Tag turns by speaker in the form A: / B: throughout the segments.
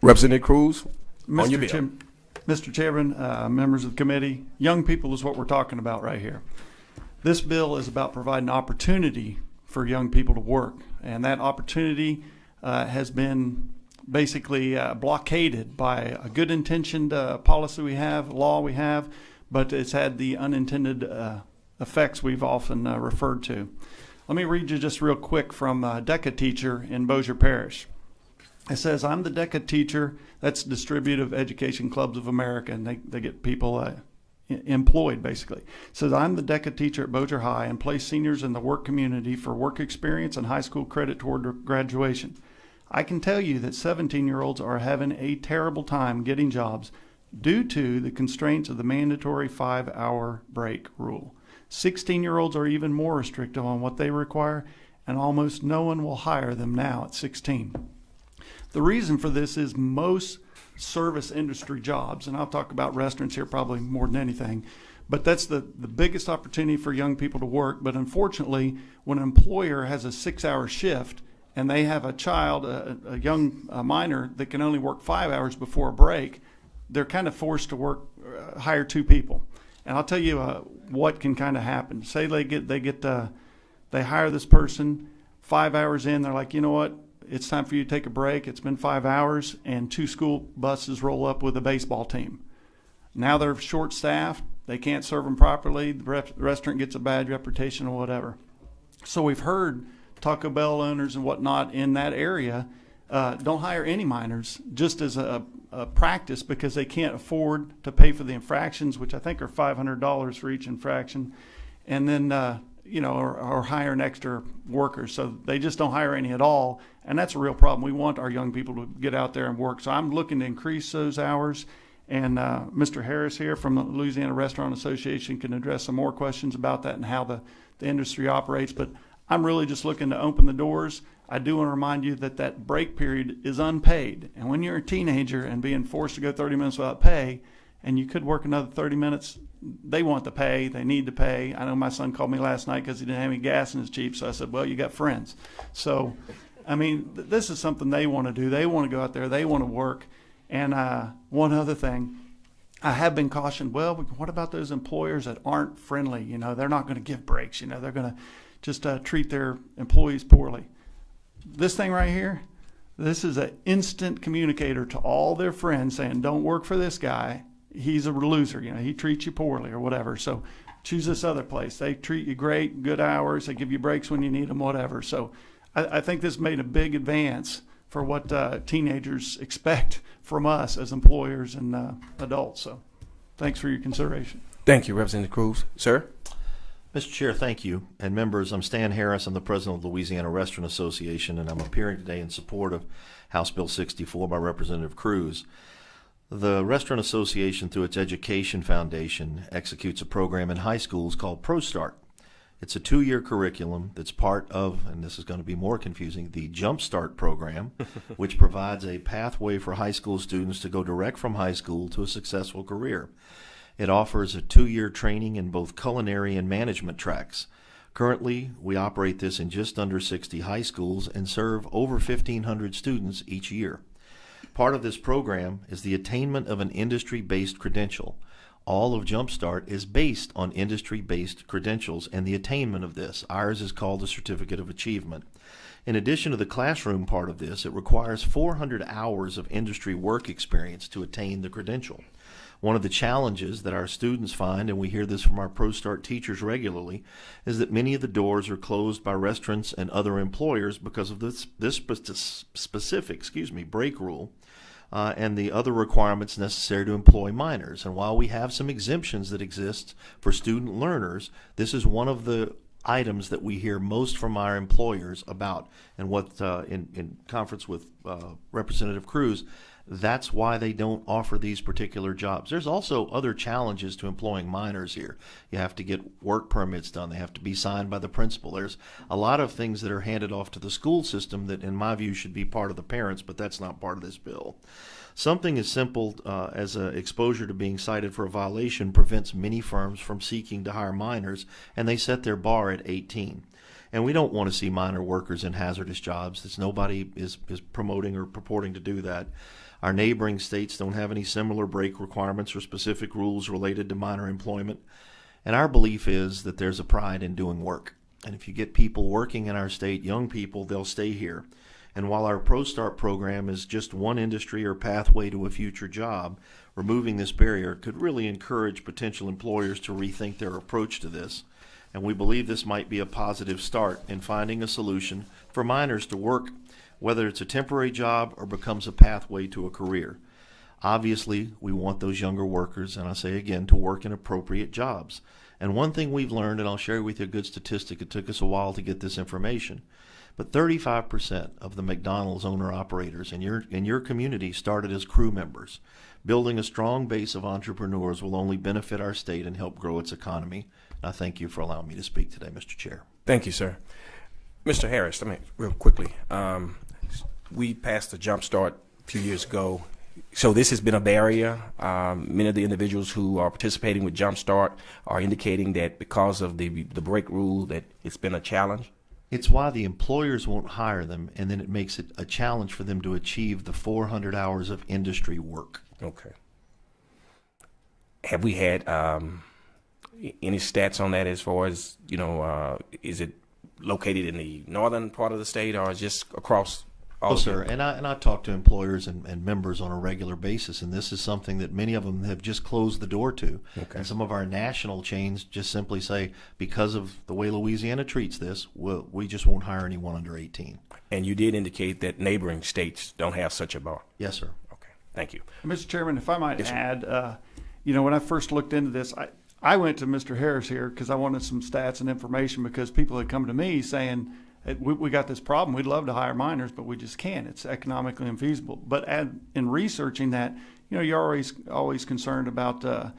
A: Representative Cruz, on your bill.
B: Mr. Chairman, members of the committee, young people is what we're talking about right here. This bill is about providing opportunity for young people to work, and that opportunity has been basically blockaded by a good intentioned policy we have, law we have, but it's had the unintended effects we've often referred to. Let me read you just real quick from a DECA teacher in Bossier Parish. It says, I'm the DECA teacher, that's Distributive Education Clubs of America, and they get people employed, basically. It says, I'm the DECA teacher at Bossier High and place seniors in the work community for work experience and high school credit toward graduation. I can tell you that 17-year-olds are having a terrible time getting jobs due to the constraints of the mandatory 5-hour break rule. 16-year-olds are even more restrictive on what they require, and almost no one will hire them now at 16. The reason for this is most service industry jobs, and I'll talk about restaurants here probably more than anything, but that's the biggest opportunity for young people to work. But unfortunately, when an employer has a 6-hour shift and they have a child, a young minor that can only work 5 hours before a break, they're kind of forced to hire 2 people. And I'll tell you what can kind of happen. Say they hire this person 5 hours in, they're like, you know what? It's time for you to take a break. It's been 5 hours, and 2 school buses roll up with a baseball team. Now they're short-staffed. They can't serve them properly. The restaurant gets a bad reputation or whatever. So we've heard Taco Bell owners and whatnot in that area don't hire any minors just as a practice because they can't afford to pay for the infractions, which I think are $500 for each infraction, and then or hire an extra workers. So they just don't hire any at all, and that's a real problem. We want our young people to get out there and work. So I'm looking to increase those hours, and Mr. Harris here from the Louisiana Restaurant Association can address some more questions about that and how the industry operates. But I'm really just looking to open the doors. I do want to remind you that break period is unpaid, and when you're a teenager and being forced to go 30 minutes without pay, and you could work another 30 minutes, they want to pay. They need to pay. I know my son called me last night because he didn't have any gas in his Jeep. So I said, well, you got friends. So, I mean, this is something they want to do. They want to go out there. They want to work. And one other thing, I have been cautioned, well, what about those employers that aren't friendly? They're not going to give breaks. They're going to just treat their employees poorly. This thing right here, this is an instant communicator to all their friends saying, don't work for this guy. He's a loser, he treats you poorly or whatever. So choose this other place. They treat you great, good hours. They give you breaks when you need them, whatever. So I think this made a big advance for what teenagers expect from us as employers and adults. So thanks for your consideration.
A: Thank you, Representative Cruz. Sir?
C: Mr. Chair, thank you. And members, I'm Stan Harris. I'm the president of the Louisiana Restaurant Association, and I'm appearing today in support of House Bill 64 by Representative Cruz. The Restaurant Association, through its Education Foundation, executes a program in high schools called ProStart. It's a 2-year curriculum that's part of, and this is going to be more confusing, the Jump Start program, which provides a pathway for high school students to go direct from high school to a successful career. It offers a 2-year training in both culinary and management tracks. Currently, we operate this in just under 60 high schools and serve over 1,500 students each year. Part of this program is the attainment of an industry-based credential. All of Jumpstart is based on industry-based credentials and the attainment of this. Ours is called the Certificate of Achievement. In addition to the classroom part of this, it requires 400 hours of industry work experience to attain the credential. One of the challenges that our students find, and we hear this from our ProStart teachers regularly, is that many of the doors are closed by restaurants and other employers because of this specific break rule and the other requirements necessary to employ minors. And while we have some exemptions that exist for student learners, this is one of the items that we hear most from our employers about. And what in conference with Representative Cruz, that's why they don't offer these particular jobs. There's also other challenges to employing minors here. You have to get work permits done. They have to be signed by the principal. There's a lot of things that are handed off to the school system that, in my view, should be part of the parents, but that's not part of this bill. Something as simple as exposure to being cited for a violation prevents many firms from seeking to hire minors, and they set their bar at 18. And we don't want to see minor workers in hazardous jobs. Nobody is promoting or purporting to do that. Our neighboring states don't have any similar break requirements or specific rules related to minor employment. And our belief is that there's a pride in doing work. And if you get people working in our state, young people, they'll stay here. And while our ProStart program is just one industry or pathway to a future job, removing this barrier could really encourage potential employers to rethink their approach to this. And we believe this might be a positive start in finding a solution for minors to work, whether it's a temporary job or becomes a pathway to a career. Obviously, we want those younger workers, and I say again, to work in appropriate jobs. And one thing we've learned, and I'll share with you a good statistic, it took us a while to get this information, but 35% of the McDonald's owner-operators in your community started as crew members. Building a strong base of entrepreneurs will only benefit our state and help grow its economy. I thank you for allowing me to speak today, Mr. Chair.
A: Thank you, sir. Mr. Harris, real quickly, we passed the Jump Start a few years ago. So this has been a barrier. Many of the individuals who are participating with Jump Start are indicating that because of the break rule that it's been a challenge.
C: It's why the employers won't hire them, and then it makes it a challenge for them to achieve the 400 hours of industry work.
A: Okay. Have we had any stats on that as far as, is it located in the northern part of the state or just across all?
C: Oh, sir, and I talk to employers and members on a regular basis, and this is something that many of them have just closed the door to. Okay. And some of our national chains just simply say, because of the way Louisiana treats this, we just won't hire anyone under 18.
A: And you did indicate that neighboring states don't have such a bar.
C: Yes, sir.
A: Okay, thank you.
B: Mr. Chairman, if I might add, when I first looked into this, I went to Mr. Harris here because I wanted some stats and information because people had come to me saying, we got this problem. We'd love to hire minors, but we just can't. It's economically unfeasible. But in researching that, you're always concerned about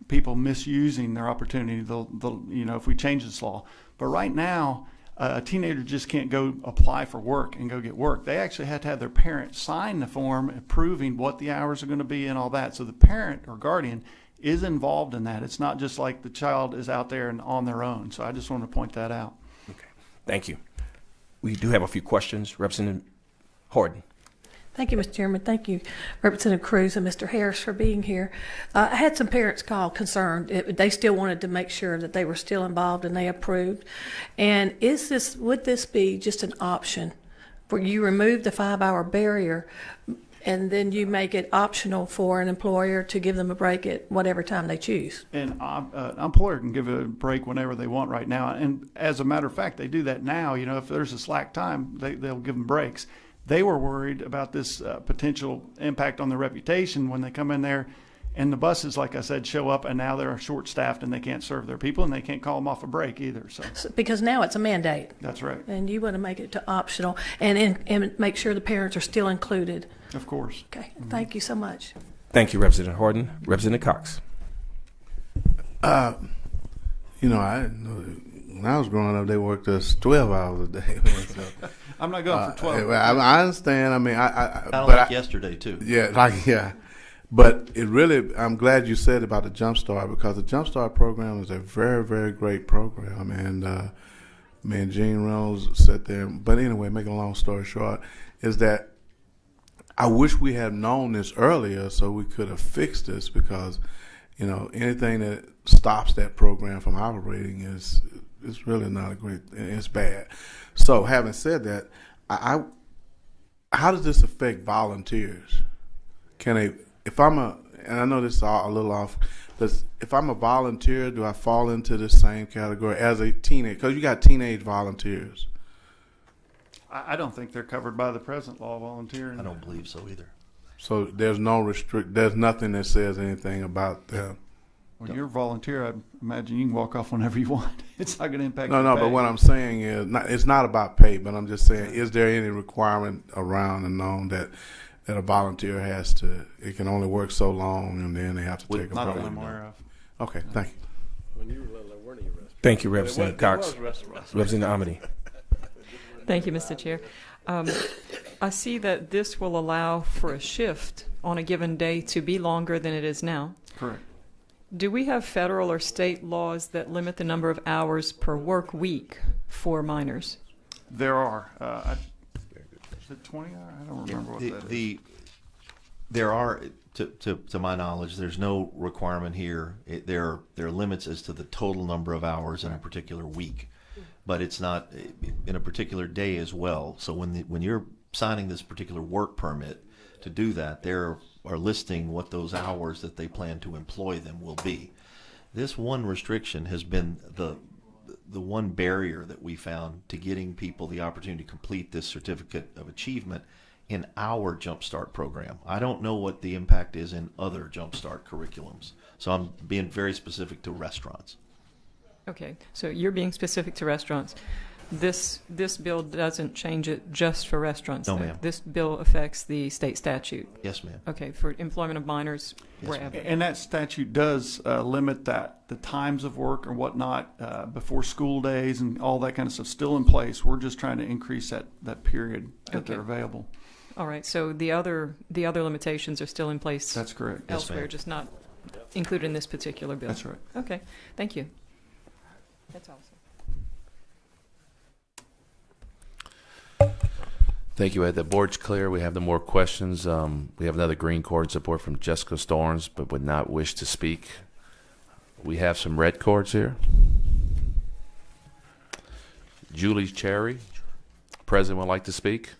B: people misusing their opportunity. If we change this law. But right now, a teenager just can't go apply for work and go get work. They actually have to have their parent sign the form proving what the hours are going to be and all that. So the parent or guardian is involved in that. It's not just like the child is out there and on their own. So I just want to point that out.
A: Okay, thank you. We do have a few questions. Representative Horton.
D: Thank you, Mr. Chairman. Thank you, Representative Cruz and Mr. Harris, for being here. I had some parents call concerned. They still wanted to make sure that they were still involved and they approved. And would this be just an option where you remove the 5-hour barrier and then you make it optional for an employer to give them a break at whatever time they choose?
B: And an employer can give a break whenever they want right now. And as a matter of fact, they do that now. If there's a slack time, they'll give them breaks. They were worried about this potential impact on their reputation when they come in there and the buses, like I said, show up and now they're short-staffed and they can't serve their people and they can't call them off a break either. So
D: because now it's a mandate.
B: That's right.
D: And you want to make it to optional and make sure the parents are still included.
B: Of course.
D: Okay. Thank you so much.
A: Thank you, Representative Horton. Representative Cox.
E: I didn't know when I was growing up, they worked us 12 hours a day. So,
B: I'm not going for 12.
E: I understand. I mean,
C: yesterday too.
E: Yeah, but it really, I'm glad you said about the Jump Start because the Jump Start program is a very, very great program. And me and Gene Reynolds sat there. But anyway, making a long story short, is that I wish we had known this earlier so we could have fixed this because, anything that stops that program from operating is really not a great, it's bad. So having said that, how does this affect volunteers? And I know this is a little off, if I'm a volunteer, do I fall into the same category as a teenager? Because you got teenage volunteers.
B: I don't think they're covered by the present law volunteering.
C: I don't believe so either.
E: So there's there's nothing that says anything about them.
B: When you're a volunteer, I imagine you can walk off whenever you want. It's not going to impact
E: No,
B: your pay.
E: but what I'm saying is, it's not about pay, but I'm just saying, is there any requirement around and known that a volunteer it can only work so long and then they have to take a break?
B: Not that I'm aware of.
E: Okay, thank you.
F: When you were little, there weren't any restaurants.
A: Thank you, Representative Cox. Representative Amity.
G: Thank you, Mr. Chair. I see that this will allow for a shift on a given day to be longer than it is now.
B: Correct.
G: Do we have federal or state laws that limit the number of hours per work week for minors?
B: There are. Is it 20 hours? I don't remember what that is.
C: There are, to my knowledge, there's no requirement here. There are limits as to the total number of hours in a particular week, but it's not in a particular day as well. So when you're signing this particular work permit to do that, they are listing what those hours that they plan to employ them will be. This one restriction has been the one barrier that we found to getting people the opportunity to complete this certificate of achievement in our Jumpstart program. I don't know what the impact is in other Jumpstart curriculums. So I'm being very specific to restaurants.
G: Okay, so you're being specific to restaurants. This bill doesn't change it just for restaurants.
C: No,
G: though.
C: ma'am.
G: This bill affects the state statute.
C: Yes, ma'am.
G: Okay, for employment of minors
C: Yes,
G: wherever.
B: And that statute does limit the times of work or whatnot before school days and all that kind of stuff still in place. We're just trying to increase that period that
G: Okay.
B: they're available.
G: All right, so the other limitations are still in place
B: That's correct.
C: Yes,
G: elsewhere,
C: ma'am.
G: just not included in this particular bill.
B: That's right.
G: Okay, thank you. That's all, sir.
H: Thank you, Ed. The board's clear. We have no more questions. We have another green cord support from Jessica Storms, but would not wish to speak. We have some red cords here. Julie Cherry, President, would like to speak.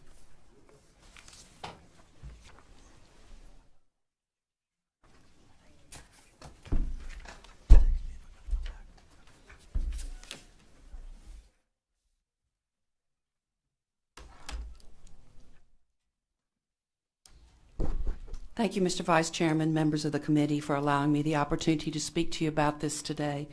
I: Thank you, Mr. Vice Chairman, members of the committee, for allowing me the opportunity to speak to you about this today.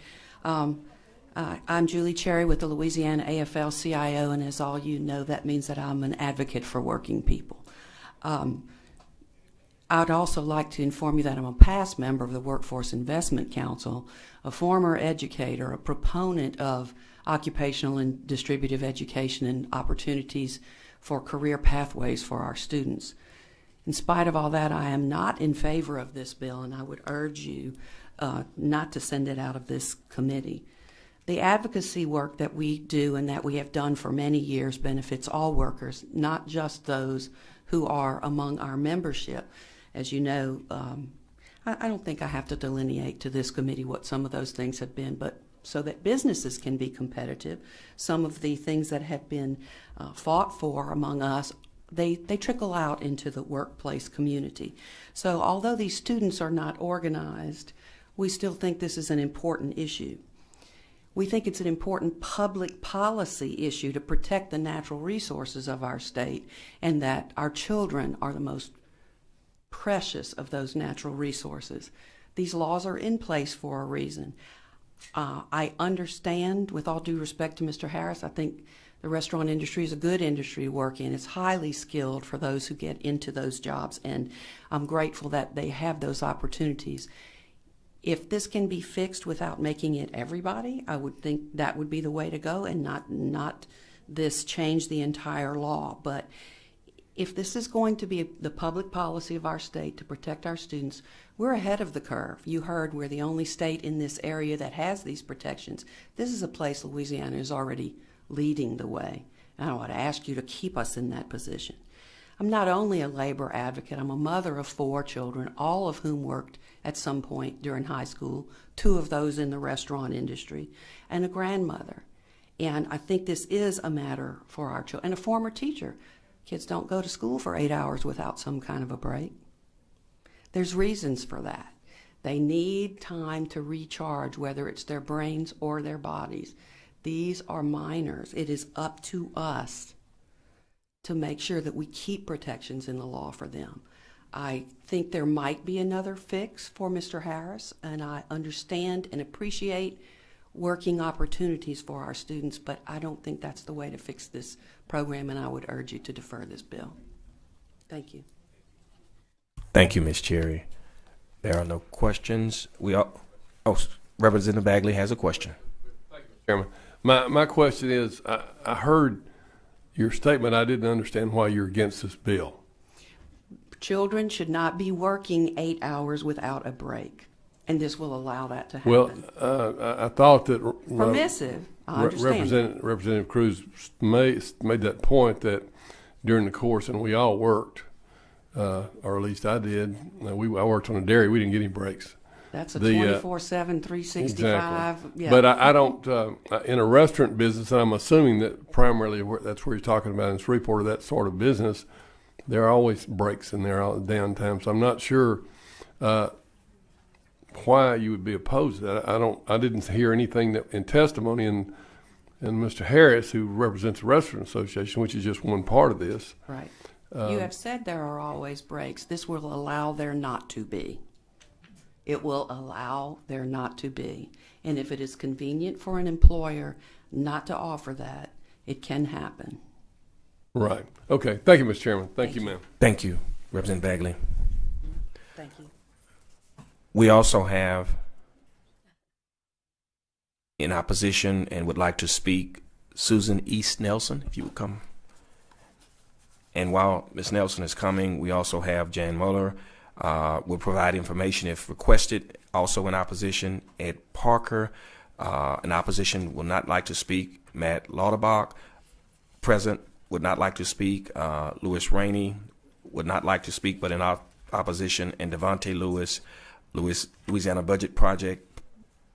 I: I'm Julie Cherry with the Louisiana AFL-CIO, and as all you know, that means that I'm an advocate for working people. I'd also like to inform you that I'm a past member of the Workforce Investment Council, a former educator, a proponent of occupational and distributive education and opportunities for career pathways for our students. In spite of all that, I am not in favor of this bill, and I would urge you not to send it out of this committee. The advocacy work that we do and that we have done for many years benefits all workers, not just those who are among our membership. As you know, I don't think I have to delineate to this committee what some of those things have been, but so that businesses can be competitive, some of the things that have been fought for among us, they trickle out into the workplace community. So although these students are not organized, we still think this is an important issue. We think it's an important public policy issue to protect the natural resources of our state, and that our children are the most precious of those natural resources. These laws are in place for a reason. I understand, with all due respect to Mr. Harris, I think the restaurant industry is a good industry to work in. It's highly skilled for those who get into those jobs, and I'm grateful that they have those opportunities. If this can be fixed without making it everybody, I would think that would be the way to go, and not this change the entire law. But if this is going to be the public policy of our state to protect our students, we're ahead of the curve. You heard we're the only state in this area that has these protections. This is a place Louisiana is already leading the way. And I want to ask you to keep us in that position. I'm not only a labor advocate, I'm a mother of 4 children, all of whom worked at some point during high school, 2 of those in the restaurant industry, and a grandmother. And I think this is a matter for our children. And a former teacher. Kids don't go to school for 8 hours without some kind of a break. There's reasons for that. They need time to recharge, whether it's their brains or their bodies. These are minors. It is up to us to make sure that we keep protections in the law for them. I think there might be another fix for Mr. Harris, and I understand and appreciate working opportunities for our students, but I don't think that's the way to fix this program, and I would urge you to defer this bill. Thank you.
A: Thank you, Ms. Cherry. There are no questions. Representative Bagley has a question.
F: Chairman, my question is, I heard your statement. I didn't understand why you're against this bill.
I: Children should not be working 8 hours without a break. And this will allow that to
F: Well,
I: happen.
F: I thought that
I: Permissive, I understand.
F: Representative Cruz made that point that during the course, and we all worked, or at least I did. I worked on a dairy. We didn't get any breaks.
I: That's a 24/7, 365.
F: Exactly.
I: Yeah.
F: But I don't, in a restaurant business, and I'm assuming that primarily that's where you're talking about in Shreveport, or that sort of business, there are always breaks in there, all the downtime. So I'm not sure why you would be opposed to that. I didn't hear anything that in testimony, and Mr. Harris, who represents the Restaurant Association, which is just one part of this.
I: Right. You have said there are always breaks. This will allow there not to be. It will allow there not to be. And if it is convenient for an employer not to offer that, it can happen.
F: Right. Okay. Thank you, Mr. Chairman. Thank you, ma'am.
A: Thank you, Representative Bagley.
I: Thank you.
A: We also have in opposition and would like to speak Susan East Nelson, if you would come. And while Ms. Nelson is coming, we also have Jan Muller. Will provide information if requested. Also in opposition, Ed Parker. In opposition will not like to speak. Matt Lauterbach, present, would not like to speak. Louis Rainey would not like to speak, but in opposition. And Devontae Lewis, Louisiana Budget Project,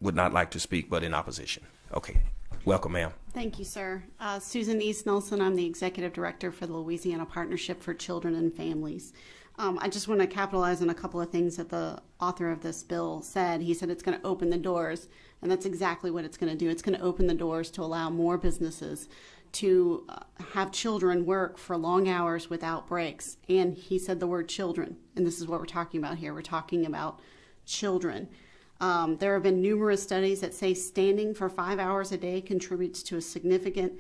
A: would not like to speak, but in opposition. Okay. Welcome, ma'am.
J: Thank you, sir. Susan East Nelson, I'm the Executive Director for the Louisiana Partnership for Children and Families. I just want to capitalize on a couple of things that the author of this bill said. He said it's going to open the doors, and that's exactly what it's going to do. It's going to open the doors to allow more businesses to have children work for long hours without breaks. And he said the word children, and this is what we're talking about here. We're talking about children. There have been numerous studies that say standing for 5 hours a day contributes to a significant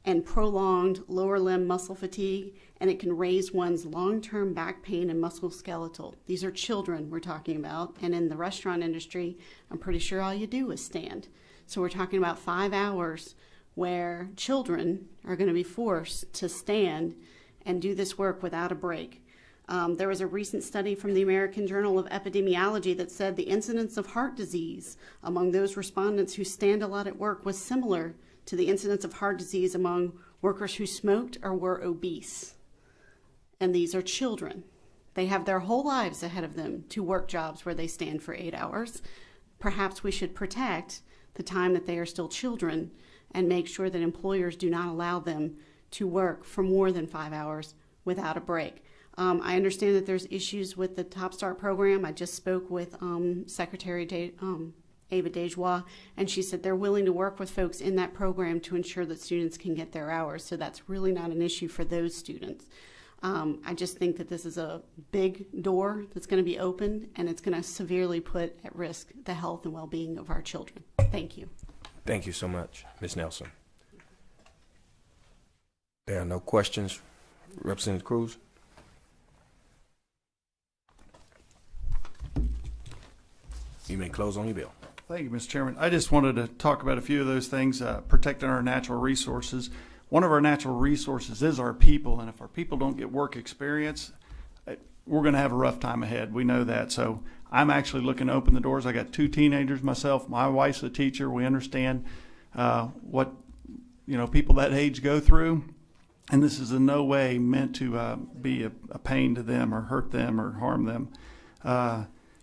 J: and prolonged lower limb muscle fatigue, and it can raise one's long-term back pain and musculoskeletal. These are children we're talking about, and in the restaurant industry, I'm pretty sure all you do is stand. So we're talking about 5 hours where children are going to be forced to stand and do this work without a break. There was a recent study from the American Journal of Epidemiology that said the incidence of heart disease among those respondents who stand a lot at work was similar to the incidence of heart disease among workers who smoked or were obese. And these are children. They have their whole lives ahead of them to work jobs where they stand for 8 hours. Perhaps we should protect the time that they are still children and make sure that employers do not allow them to work for more than 5 hours without a break. I understand that there's issues with the Top Start program. I just spoke with Secretary Ava Dejois, and she said they're willing to work with folks in that program to ensure that students can get their hours. So that's really not an issue for those students. I just think that this is a big door that's going to be opened, and it's going to severely put at risk the health and well-being of our children. Thank you.
A: Thank you so much, Ms. Nelson. There are no questions. Representative Cruz? You may close on your bill.
B: Thank you, Mr. Chairman. I just wanted to talk about a few of those things, protecting our natural resources. One of our natural resources is our people, and if our people don't get work experience, we're going to have a rough time ahead. We know that. So I'm actually looking to open the doors. I got 2 teenagers myself. My wife's a teacher. We understand what people that age go through, and this is in no way meant to be a pain to them or hurt them or harm them.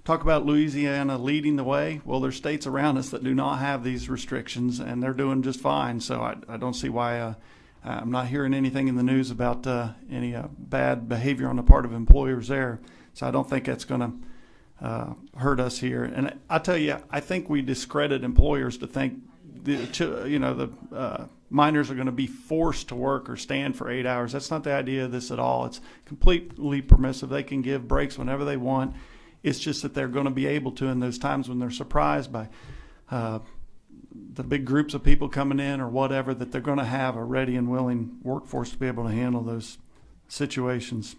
B: Talk about Louisiana leading the way. Well, there's states around us that do not have these restrictions, and they're doing just fine. So I don't see why I'm not hearing anything in the news about any bad behavior on the part of employers there. So I don't think that's going to hurt us here. And I tell you, I think we discredit employers to think the minors are going to be forced to work or stand for 8 hours. That's not the idea of this at all. It's completely permissive. They can give breaks whenever they want. It's just that they're going to be able to in those times when they're surprised by the big groups of people coming in or whatever, that they're going to have a ready and willing workforce to be able to handle those situations.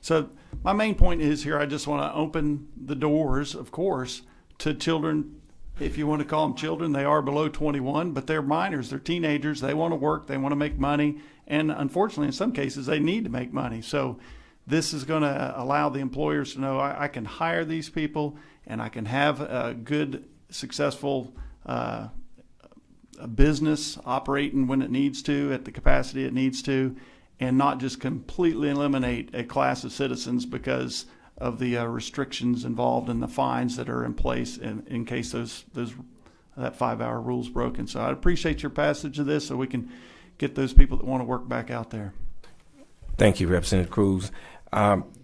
B: So my main point is here, I just want to open the doors, of course, to children. If you want to call them children, they are below 21, but they're minors, they're teenagers, they want to work, they want to make money, and unfortunately in some cases they need to make money. So This is going to allow the employers to know I can hire these people and I can have a good, successful a business operating when it needs to, at the capacity it needs to, and not just completely eliminate a class of citizens because of the restrictions involved and the fines that are in place in case that 5-hour rule is broken. So I appreciate your passage of this so we can get those people that want to work back out there.
A: Thank you, Representative Cruz.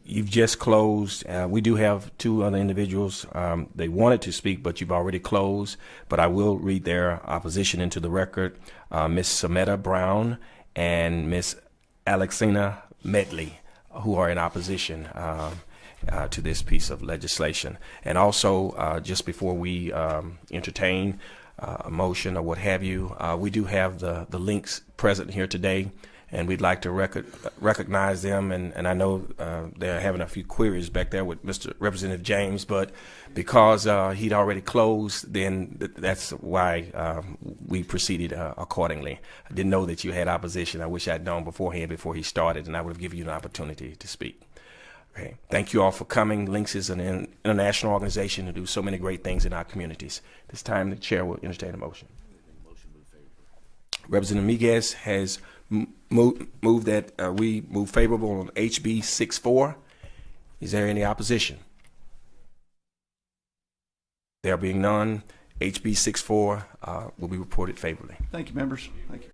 A: You've just closed. We do have 2 other individuals. They wanted to speak, but you've already closed. But I will read their opposition into the record. Ms. Sametta Brown and Ms. Alexina Medley, who are in opposition to this piece of legislation. And also, just before we entertain a motion or what have you, we do have the links present here today. And we'd like to recognize them, and I know they're having a few queries back there with Mr. Representative James, but because he'd already closed, then that's why we proceeded accordingly. I didn't know that you had opposition. I wish I'd known beforehand before he started, and I would have given you an opportunity to speak. Okay. Thank you all for coming. Links is an international organization to do so many great things in our communities. This time the chair will entertain a motion. Representative Miguez has moved that we move favorable on HB 64. Is there any opposition? There being none, HB 64 will be reported favorably.
B: Thank you, members. Thank you.